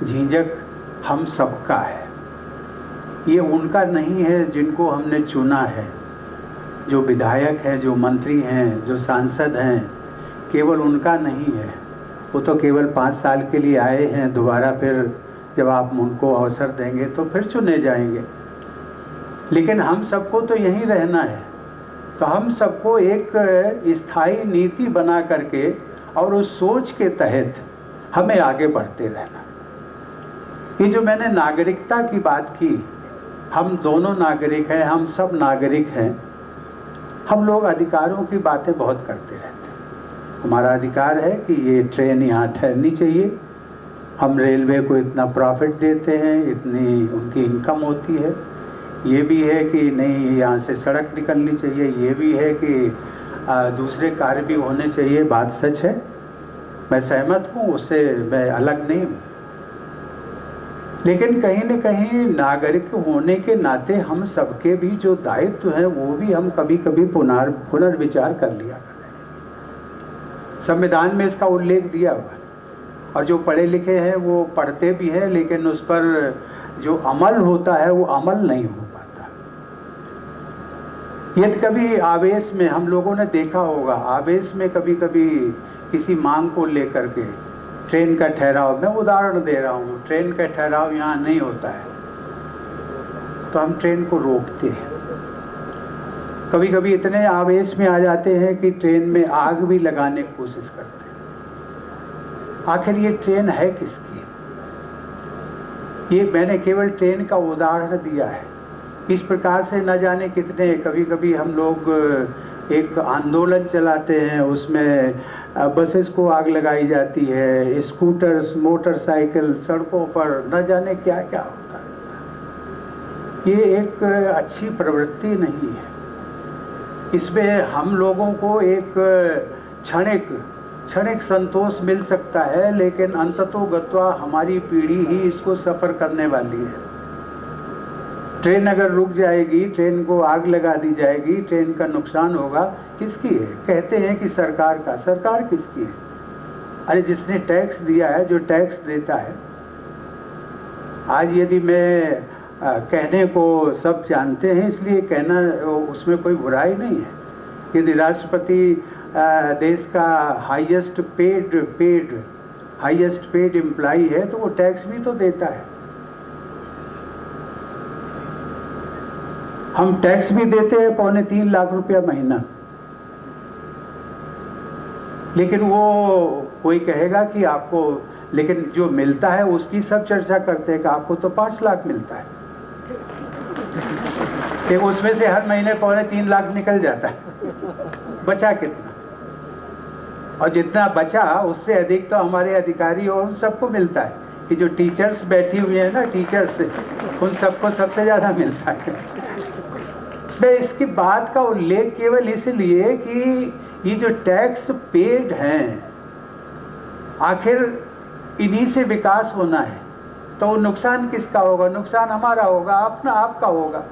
झिझक हम सबका है। ये उनका नहीं है जिनको हमने चुना है, जो विधायक हैं, जो मंत्री हैं, जो सांसद हैं, केवल उनका नहीं है। वो तो केवल 5 साल के लिए आए हैं, दोबारा फिर जब आप उनको अवसर देंगे तो फिर चुने जाएंगे। लेकिन हम सबको तो यहीं रहना है, तो हम सबको एक स्थायी नीति बना करके और उस सोच के तहत हमें आगे बढ़ते रहना। ये जो मैंने नागरिकता की बात की, हम दोनों नागरिक हैं, हम सब नागरिक हैं। हम लोग अधिकारों की बातें बहुत करते रहते हैं। हमारा अधिकार है कि ये ट्रेन यहाँ ठहरनी चाहिए, हम रेलवे को इतना प्रॉफिट देते हैं, इतनी उनकी इनकम होती है। ये भी है कि नहीं, यहाँ से सड़क निकलनी चाहिए। ये भी है कि दूसरे कार्य भी होने चाहिए। बात सच है, मैं सहमत हूँ, उससे मैं अलग नहीं हूँ। लेकिन कहीं न कहीं नागरिक होने के नाते हम सबके भी जो दायित्व हैं वो भी हम कभी कभी पुनर्विचार कर लिया करें। संविधान में इसका उल्लेख दिया हुआ है, और जो पढ़े लिखे हैं वो पढ़ते भी हैं, लेकिन उस पर जो अमल होता है वो अमल नहीं हो पाता। यदि कभी आवेश में, हम लोगों ने देखा होगा, आवेश में कभी कभी किसी मांग को लेकर के ट्रेन का ठहराव, मैं उदाहरण दे रहा हूँ, ट्रेन का ठहराव यहाँ नहीं होता है तो हम ट्रेन को रोकते हैं। कभी कभी इतने आवेश में आ जाते हैं कि ट्रेन में आग भी लगाने की कोशिश करते हैं। आखिर ये ट्रेन है किसकी? ये मैंने केवल ट्रेन का उदाहरण दिया है। इस प्रकार से न जाने कितने, कभी कभी हम लोग एक आंदोलन चलाते हैं, उसमें बसेस को आग लगाई जाती है, स्कूटर्स, मोटरसाइकिल सड़कों पर, न जाने क्या क्या होता है। ये एक अच्छी प्रवृत्ति नहीं है। इसमें हम लोगों को एक क्षणिक संतोष मिल सकता है, लेकिन अंततोगत्वा हमारी पीढ़ी ही इसको सफ़र करने वाली है। ट्रेन अगर रुक जाएगी, ट्रेन को आग लगा दी जाएगी, ट्रेन का नुकसान होगा, किसकी है? कहते हैं कि सरकार का। सरकार किसकी है? अरे जिसने टैक्स दिया है, जो टैक्स देता है। आज यदि मैं कहने को सब जानते हैं इसलिए कहना, उसमें कोई बुराई नहीं है। यदि राष्ट्रपति देश का हाईएस्ट पेड एम्प्लॉई है तो वो टैक्स भी तो देता है। हम टैक्स भी देते हैं 2.25 लाख रुपया महीना, लेकिन वो कोई कहेगा कि आपको, लेकिन जो मिलता है उसकी सब चर्चा करते हैं कि आपको तो 5 लाख मिलता है, कि उसमें से हर महीने 2.25 लाख निकल जाता है। बचा कितना? और जितना बचा उससे अधिक तो हमारे अधिकारी और उन सबको मिलता है, कि जो टीचर्स बैठी हुई है ना, टीचर्स, उन सबको सबसे ज़्यादा मिलता है। मैं इसकी बात का उल्लेख केवल इसलिए कि ये जो टैक्स पेड हैं, आखिर इन्हीं से विकास होना है, तो नुकसान किसका होगा? नुकसान हमारा होगा, अपना आपका होगा।